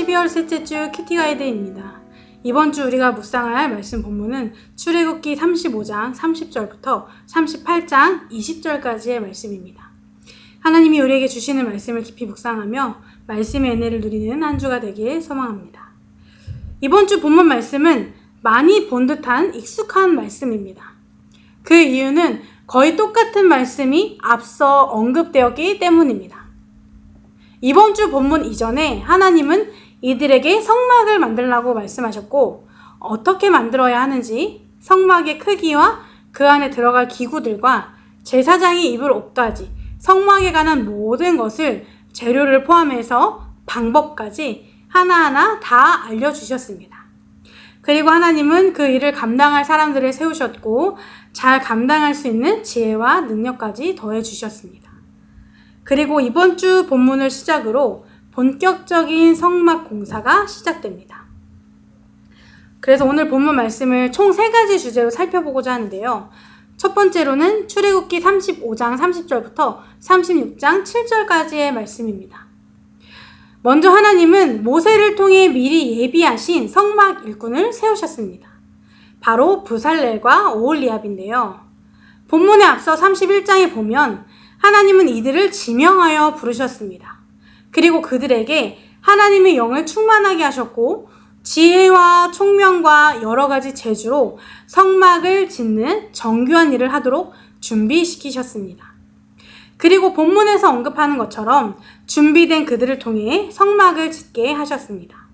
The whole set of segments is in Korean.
12월 셋째 주 큐티 가이드입니다. 이번 주 우리가 묵상할 말씀 본문은 출애굽기 35장 30절부터 38장 20절까지의 말씀입니다. 하나님이 우리에게 주시는 말씀을 깊이 묵상하며 말씀의 은혜를 누리는 한 주가 되길 소망합니다. 이번 주 본문 말씀은 많이 본 듯한 익숙한 말씀입니다. 그 이유는 거의 똑같은 말씀이 앞서 언급되었기 때문입니다. 이번 주 본문 이전에 하나님은 이들에게 성막을 만들라고 말씀하셨고, 어떻게 만들어야 하는지, 성막의 크기와 그 안에 들어갈 기구들과 제사장이 입을 옷까지, 성막에 관한 모든 것을 재료를 포함해서 방법까지 하나하나 다 알려주셨습니다. 그리고 하나님은 그 일을 감당할 사람들을 세우셨고 잘 감당할 수 있는 지혜와 능력까지 더해주셨습니다. 그리고 이번 주 본문을 시작으로 본격적인 성막 공사가 시작됩니다. 그래서 오늘 본문 말씀을 총 3가지 주제로 살펴보고자 하는데요. 첫 번째로는 출애굽기 35장 30절부터 36장 7절까지의 말씀입니다. 먼저 하나님은 모세를 통해 미리 예비하신 성막 일꾼을 세우셨습니다. 바로 브살렐과 오홀리압인데요. 본문에 앞서 31장에 보면 하나님은 이들을 지명하여 부르셨습니다. 그리고 그들에게 하나님의 영을 충만하게 하셨고 지혜와 총명과 여러 가지 재주로 성막을 짓는 정교한 일을 하도록 준비시키셨습니다. 그리고 본문에서 언급하는 것처럼 준비된 그들을 통해 성막을 짓게 하셨습니다.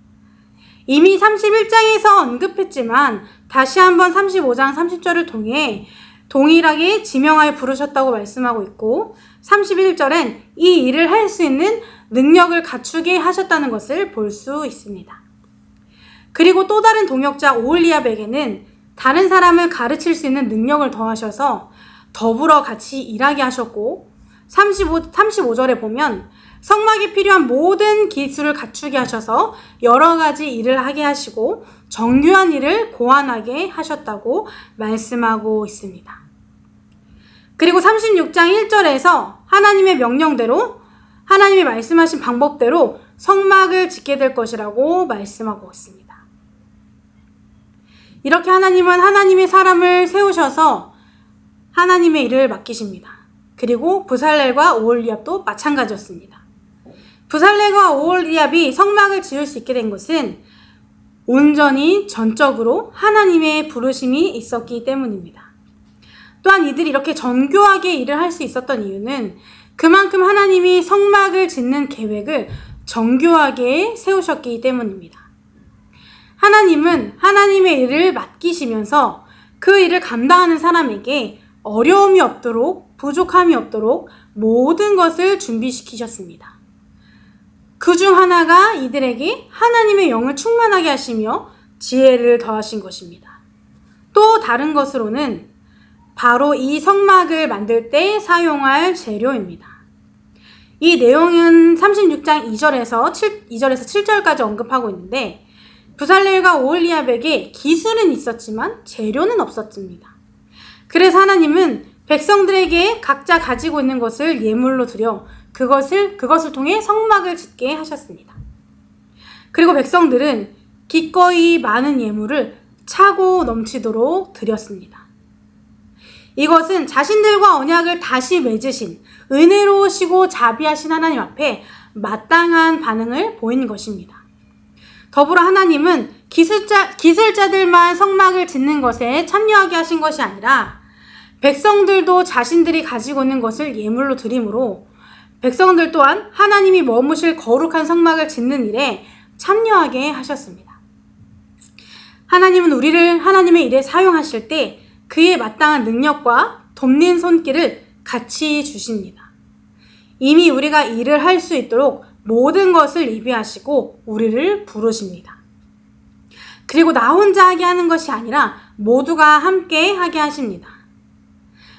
이미 31장에서 언급했지만 다시 한번 35장 30절을 통해 동일하게 지명하여 부르셨다고 말씀하고 있고 31절엔 이 일을 할 수 있는 능력을 갖추게 하셨다는 것을 볼 수 있습니다. 그리고 또 다른 동역자 오홀리압에게는 다른 사람을 가르칠 수 있는 능력을 더하셔서 더불어 같이 일하게 하셨고 35절에 보면 성막에 필요한 모든 기술을 갖추게 하셔서 여러 가지 일을 하게 하시고 정교한 일을 고안하게 하셨다고 말씀하고 있습니다. 그리고 36장 1절에서 하나님의 명령대로 하나님이 말씀하신 방법대로 성막을 짓게 될 것이라고 말씀하고 있습니다. 이렇게 하나님은 하나님의 사람을 세우셔서 하나님의 일을 맡기십니다. 그리고 브살렐과 오홀리압도 마찬가지였습니다. 브살렐과 오홀리압이 성막을 지을 수 있게 된 것은 온전히 전적으로 하나님의 부르심이 있었기 때문입니다. 또한 이들이 이렇게 정교하게 일을 할 수 있었던 이유는 그만큼 하나님이 성막을 짓는 계획을 정교하게 세우셨기 때문입니다. 하나님은 하나님의 일을 맡기시면서 그 일을 감당하는 사람에게 어려움이 없도록 부족함이 없도록 모든 것을 준비시키셨습니다. 그 중 하나가 이들에게 하나님의 영을 충만하게 하시며 지혜를 더하신 것입니다. 또 다른 것으로는 바로 이 성막을 만들 때 사용할 재료입니다. 이 내용은 36장 2절에서 7절까지 언급하고 있는데 브살렐과 오홀리압에게 기술은 있었지만 재료는 없었습니다. 그래서 하나님은 백성들에게 각자 가지고 있는 것을 예물로 드려 그것을 통해 성막을 짓게 하셨습니다. 그리고 백성들은 기꺼이 많은 예물을 차고 넘치도록 드렸습니다. 이것은 자신들과 언약을 다시 맺으신 은혜로우시고 자비하신 하나님 앞에 마땅한 반응을 보인 것입니다. 더불어 하나님은 기술자들만 성막을 짓는 것에 참여하게 하신 것이 아니라 백성들도 자신들이 가지고 있는 것을 예물로 드림으로 백성들 또한 하나님이 머무실 거룩한 성막을 짓는 일에 참여하게 하셨습니다. 하나님은 우리를 하나님의 일에 사용하실 때 그에 마땅한 능력과 돕는 손길을 같이 주십니다. 이미 우리가 일을 할 수 있도록 모든 것을 예비하시고 우리를 부르십니다. 그리고 나 혼자 하게 하는 것이 아니라 모두가 함께 하게 하십니다.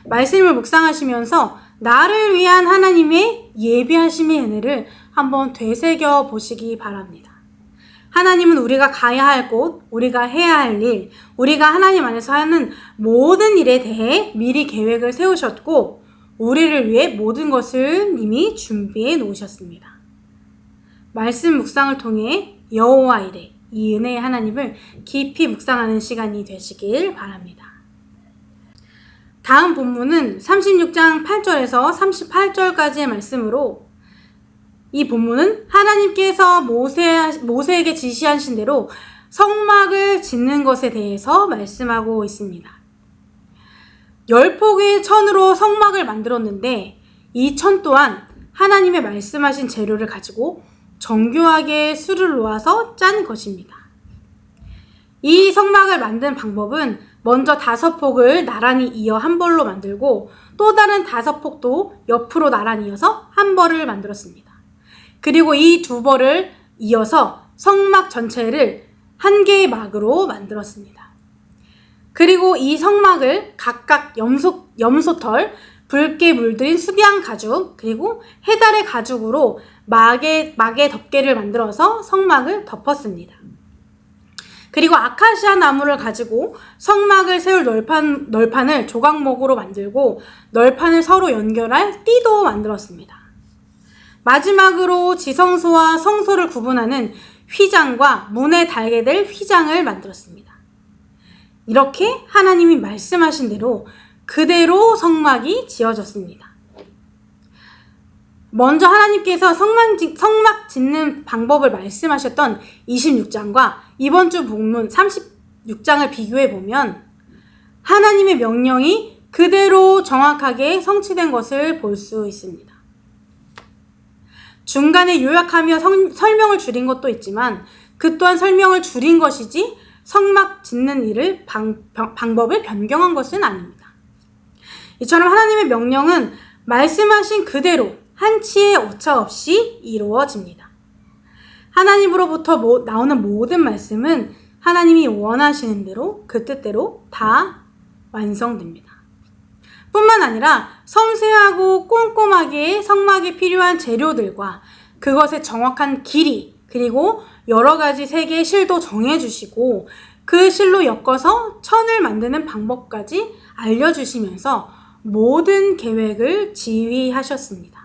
말씀을 묵상하시면서 나를 위한 하나님의 예비하심의 은혜를 한번 되새겨 보시기 바랍니다. 하나님은 우리가 가야 할 곳, 우리가 해야 할 일, 우리가 하나님 안에서 하는 모든 일에 대해 미리 계획을 세우셨고 우리를 위해 모든 것을 이미 준비해 놓으셨습니다. 말씀 묵상을 통해 여호와 이레, 이 은혜의 하나님을 깊이 묵상하는 시간이 되시길 바랍니다. 다음 본문은 36장 8절에서 38절까지의 말씀으로, 이 본문은 하나님께서 모세에게 지시하신 대로 성막을 짓는 것에 대해서 말씀하고 있습니다. 10폭의 천으로 성막을 만들었는데 이 천 또한 하나님의 말씀하신 재료를 가지고 정교하게 수를 놓아서 짠 것입니다. 이 성막을 만든 방법은 먼저 5폭을 나란히 이어 한 벌로 만들고 또 다른 5폭도 옆으로 나란히 이어서 한 벌을 만들었습니다. 그리고 이 2벌을 이어서 성막 전체를 한 개의 막으로 만들었습니다. 그리고 이 성막을 각각 염소털, 붉게 물들인 수양 가죽, 그리고 해달의 가죽으로 막의 덮개를 만들어서 성막을 덮었습니다. 그리고 아카시아 나무를 가지고 성막을 세울 널판을 조각목으로 만들고 널판을 서로 연결할 띠도 만들었습니다. 마지막으로 지성소와 성소를 구분하는 휘장과 문에 달게 될 휘장을 만들었습니다. 이렇게 하나님이 말씀하신 대로 그대로 성막이 지어졌습니다. 먼저 하나님께서 성막 짓는 방법을 말씀하셨던 26장과 이번 주 본문 36장을 비교해 보면 하나님의 명령이 그대로 정확하게 성취된 것을 볼 수 있습니다. 중간에 요약하며 설명을 줄인 것도 있지만 그 또한 설명을 줄인 것이지 성막 짓는 일을 방법을 변경한 것은 아닙니다. 이처럼 하나님의 명령은 말씀하신 그대로 한치의 오차 없이 이루어집니다. 하나님으로부터 나오는 모든 말씀은 하나님이 원하시는 대로 그 뜻대로 다 완성됩니다. 뿐만 아니라 섬세하고 꼼꼼하게 성막에 필요한 재료들과 그것의 정확한 길이, 그리고 여러 가지 색의 실도 정해주시고 그 실로 엮어서 천을 만드는 방법까지 알려주시면서 모든 계획을 지휘하셨습니다.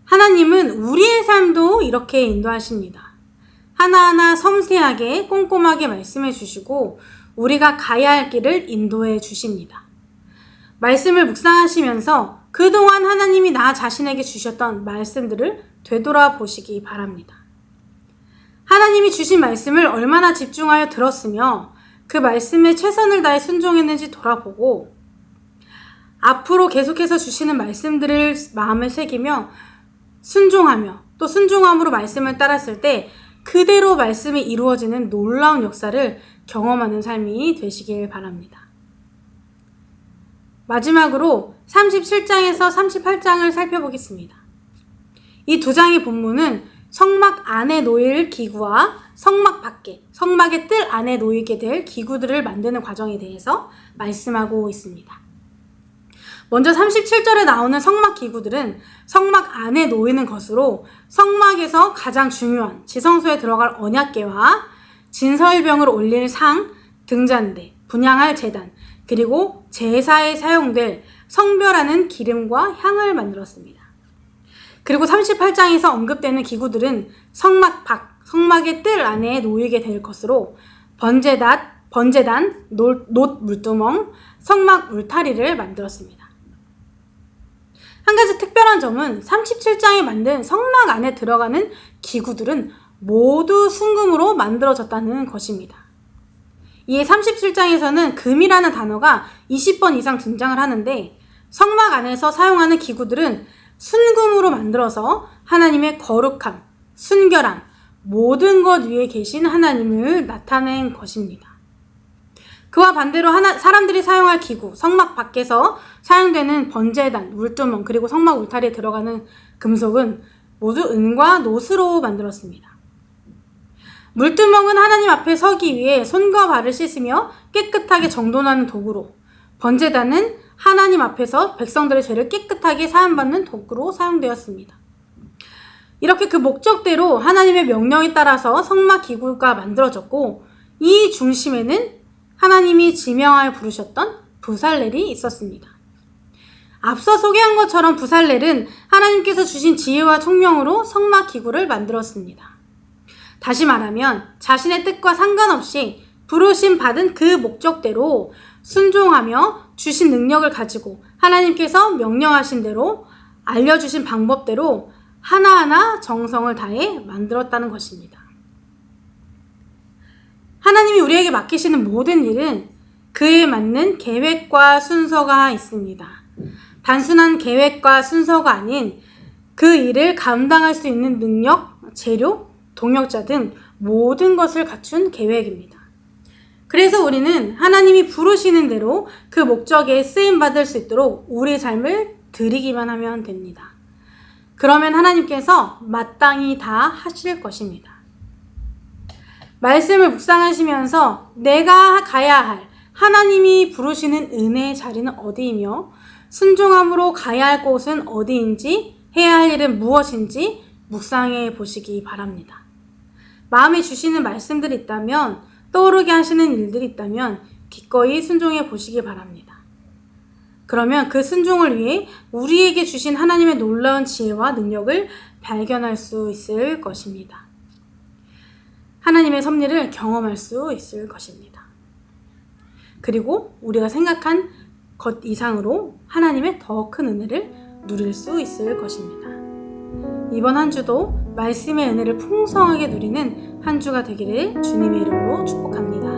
하나님은 우리의 삶도 이렇게 인도하십니다. 하나하나 섬세하게 꼼꼼하게 말씀해 주시고 우리가 가야 할 길을 인도해 주십니다. 말씀을 묵상하시면서 그동안 하나님이 나 자신에게 주셨던 말씀들을 되돌아보시기 바랍니다. 하나님이 주신 말씀을 얼마나 집중하여 들었으며 그 말씀에 최선을 다해 순종했는지 돌아보고 앞으로 계속해서 주시는 말씀들을 마음에 새기며 순종하며 또 순종함으로 말씀을 따랐을 때 그대로 말씀이 이루어지는 놀라운 역사를 경험하는 삶이 되시길 바랍니다. 마지막으로 37장에서 38장을 살펴보겠습니다. 이 두 장의 본문은 성막 안에 놓일 기구와 성막 밖에, 성막의 뜰 안에 놓이게 될 기구들을 만드는 과정에 대해서 말씀하고 있습니다. 먼저 37절에 나오는 성막 기구들은 성막 안에 놓이는 것으로 성막에서 가장 중요한 지성소에 들어갈 언약궤와 진설병을 올릴 상, 등잔대, 분향할 제단, 그리고 제사에 사용될 성별하는 기름과 향을 만들었습니다. 그리고 38장에서 언급되는 기구들은 성막 밖, 성막의 뜰 안에 놓이게 될 것으로 번제단, 놋 물두멍, 성막 울타리를 만들었습니다. 한 가지 특별한 점은 37장에 만든 성막 안에 들어가는 기구들은 모두 순금으로 만들어졌다는 것입니다. 이에 37장에서는 금이라는 단어가 20번 이상 등장을 하는데 성막 안에서 사용하는 기구들은 순금으로 만들어서 하나님의 거룩함, 순결함, 모든 것 위에 계신 하나님을 나타낸 것입니다. 그와 반대로 사람들이 사용할 기구, 성막 밖에서 사용되는 번제단, 물두멍, 그리고 성막 울타리에 들어가는 금속은 모두 은과 놋으로 만들었습니다. 물두멍은 하나님 앞에 서기 위해 손과 발을 씻으며 깨끗하게 정돈하는 도구로, 번제단은 하나님 앞에서 백성들의 죄를 깨끗하게 사함받는 도구로 사용되었습니다. 이렇게 그 목적대로 하나님의 명령에 따라서 성막 기구가 만들어졌고 이 중심에는 하나님이 지명하여 부르셨던 부살렐이 있었습니다. 앞서 소개한 것처럼 부살렐은 하나님께서 주신 지혜와 총명으로 성막 기구를 만들었습니다. 다시 말하면 자신의 뜻과 상관없이 부르심 받은 그 목적대로 순종하며 주신 능력을 가지고 하나님께서 명령하신 대로 알려주신 방법대로 하나하나 정성을 다해 만들었다는 것입니다. 하나님이 우리에게 맡기시는 모든 일은 그에 맞는 계획과 순서가 있습니다. 단순한 계획과 순서가 아닌 그 일을 감당할 수 있는 능력, 재료, 동역자 등 모든 것을 갖춘 계획입니다. 그래서 우리는 하나님이 부르시는 대로 그 목적에 쓰임받을 수 있도록 우리의 삶을 드리기만 하면 됩니다. 그러면 하나님께서 마땅히 다 하실 것입니다. 말씀을 묵상하시면서 내가 가야 할 하나님이 부르시는 은혜의 자리는 어디이며 순종함으로 가야 할 곳은 어디인지 해야 할 일은 무엇인지 묵상해 보시기 바랍니다. 마음에 주시는 말씀들이 있다면 떠오르게 하시는 일들이 있다면 기꺼이 순종해 보시기 바랍니다. 그러면 그 순종을 위해 우리에게 주신 하나님의 놀라운 지혜와 능력을 발견할 수 있을 것입니다. 하나님의 섭리를 경험할 수 있을 것입니다. 그리고 우리가 생각한 것 이상으로 하나님의 더 큰 은혜를 누릴 수 있을 것입니다. 이번 한 주도 말씀의 은혜를 풍성하게 누리는 한 주가 되기를 주님의 이름으로 축복합니다.